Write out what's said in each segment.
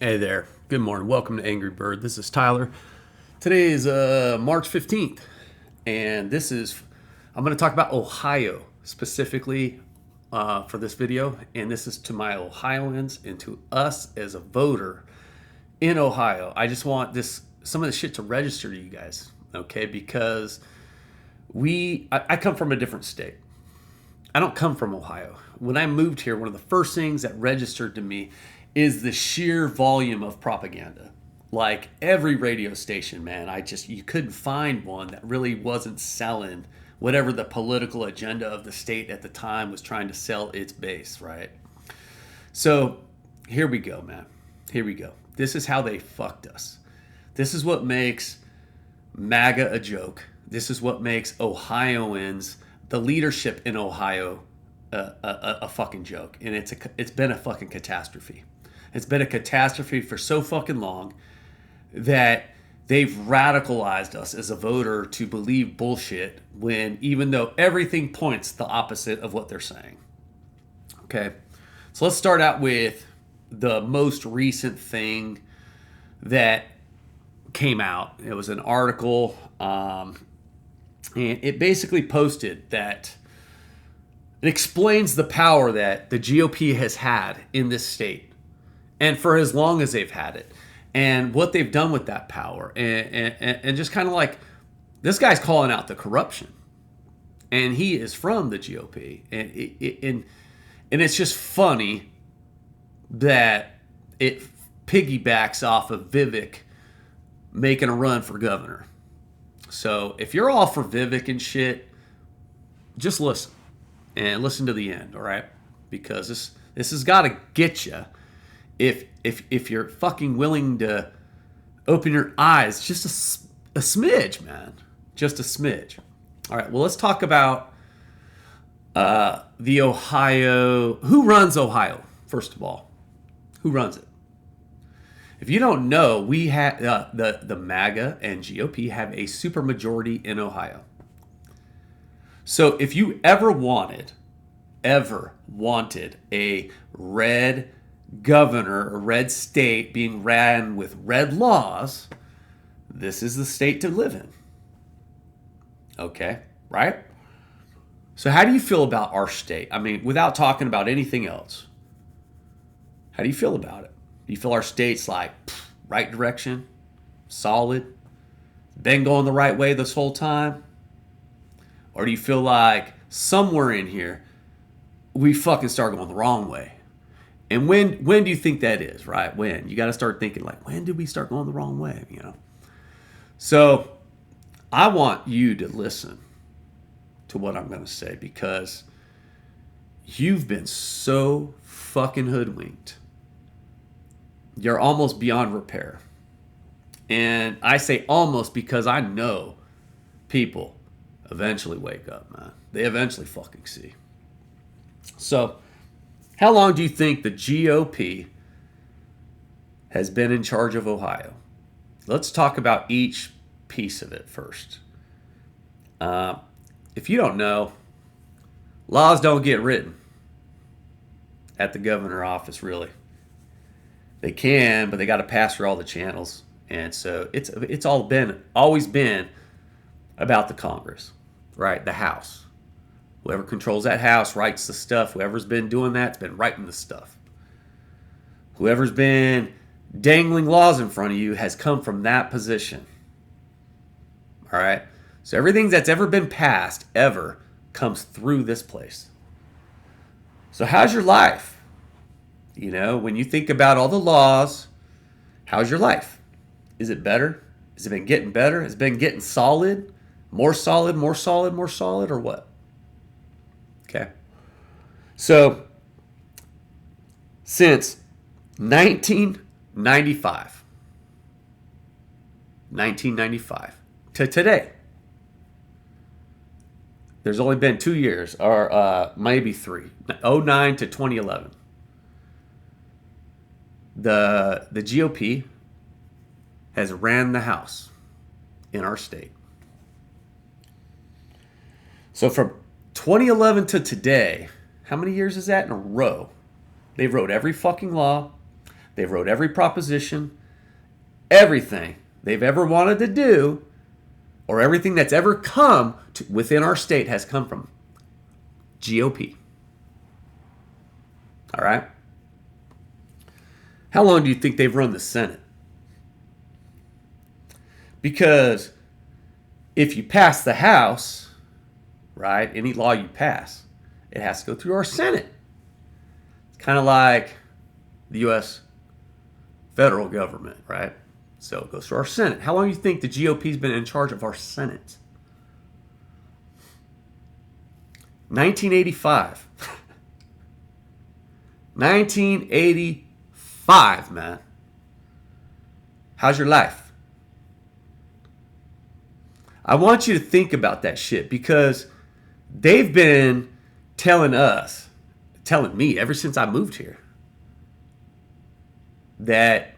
Hey there. Good morning. Welcome to Angry Bird. This is Tyler. Today is March 15th, and I'm going to talk about Ohio specifically for this video. And this is to my Ohioans and to us as a voter in Ohio. I just want some of this shit to register to you guys, okay? Because I come from a different state. I don't come from Ohio. When I moved here, one of the first things that registered to me is the sheer volume of propaganda. Like every radio station, man, you couldn't find one that really wasn't selling whatever the political agenda of the state at the time was trying to sell its base, right? So here we go, man. Here we go. This is how they fucked us. This is what makes MAGA a joke. This is what makes Ohioans, the leadership in Ohio, a fucking joke. And it's been a fucking catastrophe. It's been a catastrophe for so fucking long that they've radicalized us as a voter to believe bullshit when even though everything points the opposite of what they're saying. Okay. So let's start out with the most recent thing that came out. It was an article, and it basically posted that it explains the power that the GOP has had in this state and for as long as they've had it and what they've done with that power and just kind of like this guy's calling out the corruption and he is from the GOP and it's just funny that it piggybacks off of Vivek making a run for governor. So if you're all for Vivek and shit, just listen and listen to the end, all right? Because this has got to get you if you're fucking willing to open your eyes just a smidge, man, just a smidge. All right, well, let's talk about the Ohio. Who runs Ohio? First of all, who runs it? If you don't know, we have the MAGA and GOP have a supermajority in Ohio. So if you ever wanted a red governor, a red state being ran with red laws, this is the state to live in. Okay, right? So how do you feel about our state? I mean, without talking about anything else, how do you feel about it? Do you feel our state's like right direction, solid, been going the right way this whole time? Or do you feel like somewhere in here we fucking start going the wrong way? And when do you think that is, right? When? You got to start thinking like, when did we start going the wrong way, you know? So I want you to listen to what I'm going to say because you've been so fucking hoodwinked. You're almost beyond repair. And I say almost because I know people eventually wake up, man. They eventually fucking see. So, how long do you think the GOP has been in charge of Ohio? Let's talk about each piece of it first. If you don't know, laws don't get written at the governor office, really. They can, but they got to pass through all the channels. And so it's always been about the Congress, right? The House. Whoever controls that House writes the stuff. Whoever's been doing that's been writing the stuff. Whoever's been dangling laws in front of you has come from that position. All right? So everything that's ever been passed, ever, comes through this place. So how's your life? You know, when you think about all the laws, how's your life? Is it better? Has it been getting better? Has it been getting solid? More solid, more solid, more solid, or what? Okay. So, since 1995 to today, there's only been 2 years, or maybe 3, 2009 to 2011. The GOP has ran the House in our state. So from 2011 to today, how many years is that in a row? They've wrote every fucking law. They've wrote every proposition, everything they've ever wanted to do, or everything that's ever come to within our state has come from GOP. All right? How long do you think they've run the Senate? Because if you pass the House, right, any law you pass, it has to go through our Senate. It's kind of like the U.S. federal government, right? So it goes through our Senate. How long do you think the GOP's been in charge of our Senate? 1985. 1985, man. How's your life? I want you to think about that shit because they've been telling me ever since I moved here that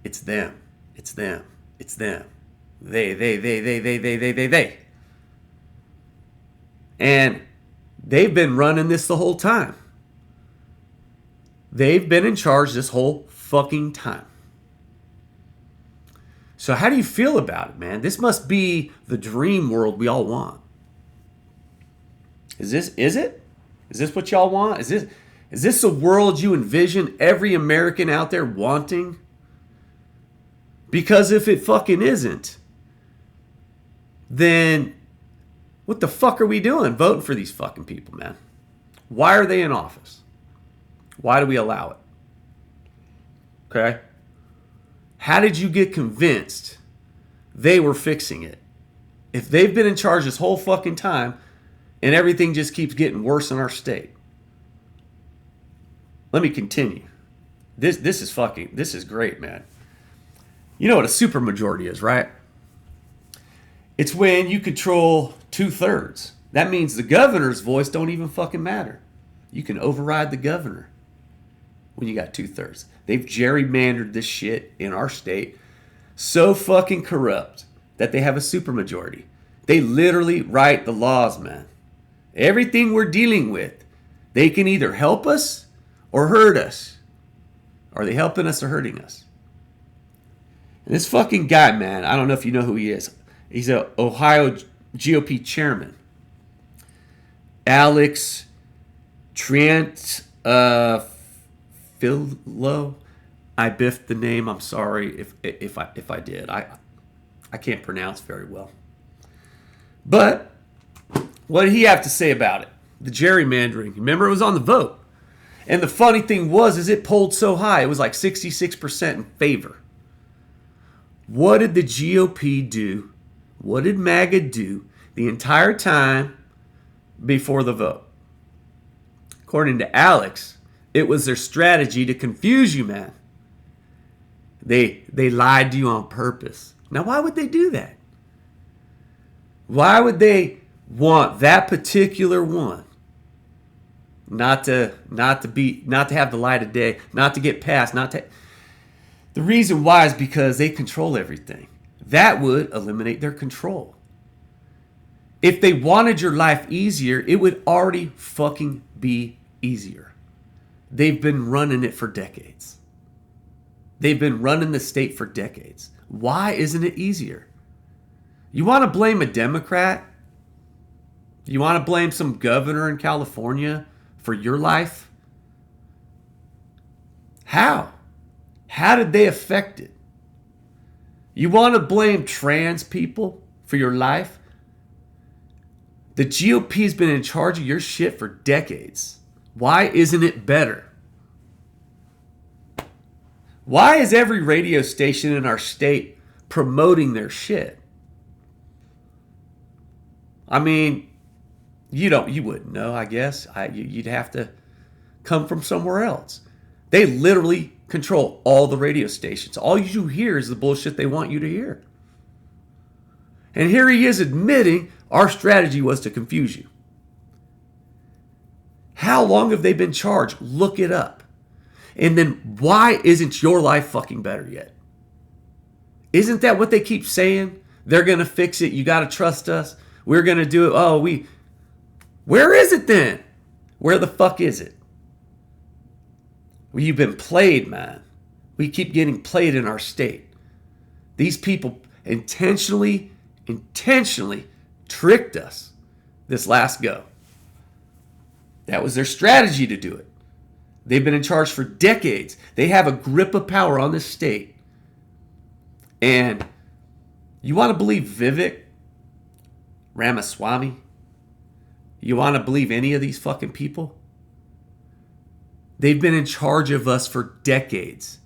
it's them. It's them. It's them. They. And they've been running this the whole time. They've been in charge this whole fucking time. So how do you feel about it, man? This must be the dream world we all want. Is it? Is this what y'all want? Is this the world you envision every American out there wanting? Because if it fucking isn't, then what the fuck are we doing voting for these fucking people, man? Why are they in office? Why do we allow it? Okay? How did you get convinced they were fixing it? If they've been in charge this whole fucking time and everything just keeps getting worse in our state. Let me continue. This is great, man. You know what a supermajority is, right? It's when you control 2/3. That means the governor's voice don't even fucking matter. You can override the governor when you got 2/3. They've gerrymandered this shit in our state so fucking corrupt that they have a supermajority. They literally write the laws, man. Everything we're dealing with, they can either help us or hurt us. Are they helping us or hurting us? And this fucking guy, man, I don't know if you know who he is. He's an Ohio GOP chairman. Alex Trent Philo. I biffed the name. I'm sorry if I did. I can't pronounce very well. But what did he have to say about it? The gerrymandering. Remember, it was on the vote. And the funny thing was it polled so high. It was like 66% in favor. What did the GOP do? What did MAGA do the entire time before the vote? According to Alex, it was their strategy to confuse you, man. They lied to you on purpose. Now, why would they do that? Why would they want that particular one not to have the light of day, not to get passed, The reason why is because they control everything. That would eliminate their control. If they wanted your life easier, it would already fucking be easier. They've been running it for decades. They've been running the state for decades. Why isn't it easier? You want to blame a Democrat? You want to blame some governor in California for your life? How? How did they affect it? You want to blame trans people for your life? The GOP has been in charge of your shit for decades. Why isn't it better? Why is every radio station in our state promoting their shit? I mean, you wouldn't know, I guess. You'd have to come from somewhere else. They literally control all the radio stations. All you hear is the bullshit they want you to hear. And here he is admitting our strategy was to confuse you. How long have they been charged? Look it up. And then why isn't your life fucking better yet? Isn't that what they keep saying? They're going to fix it. You got to trust us. We're going to do it. Where is it then? Where the fuck is it? Well, you've been played, man. We keep getting played in our state. These people intentionally tricked us this last go. That was their strategy to do it. They've been in charge for decades. They have a grip of power on this state. And you want to believe Vivek Ramaswamy? You want to believe any of these fucking people? They've been in charge of us for decades.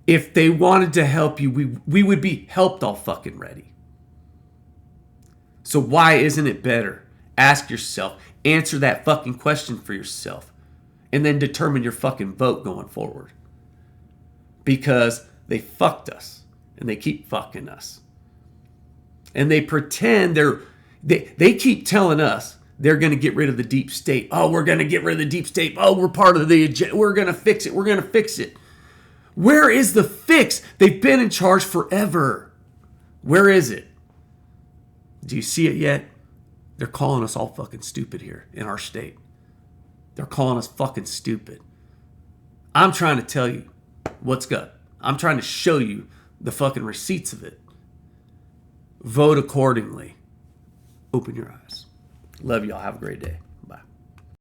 If they wanted to help you, we would be helped all fucking ready. So why isn't it better? Ask yourself. Answer that fucking question for yourself. And then determine your fucking vote going forward. Because they fucked us. And they keep fucking us. And they pretend they keep telling us they're going to get rid of the deep state. Oh, we're going to get rid of the deep state. Oh, we're part of the agenda. We're going to fix it. We're going to fix it. Where is the fix? They've been in charge forever. Where is it? Do you see it yet? They're calling us all fucking stupid here in our state. They're calling us fucking stupid. I'm trying to tell you what's up. I'm trying to show you the fucking receipts of it. Vote accordingly. Open your eyes. Love y'all. Have a great day.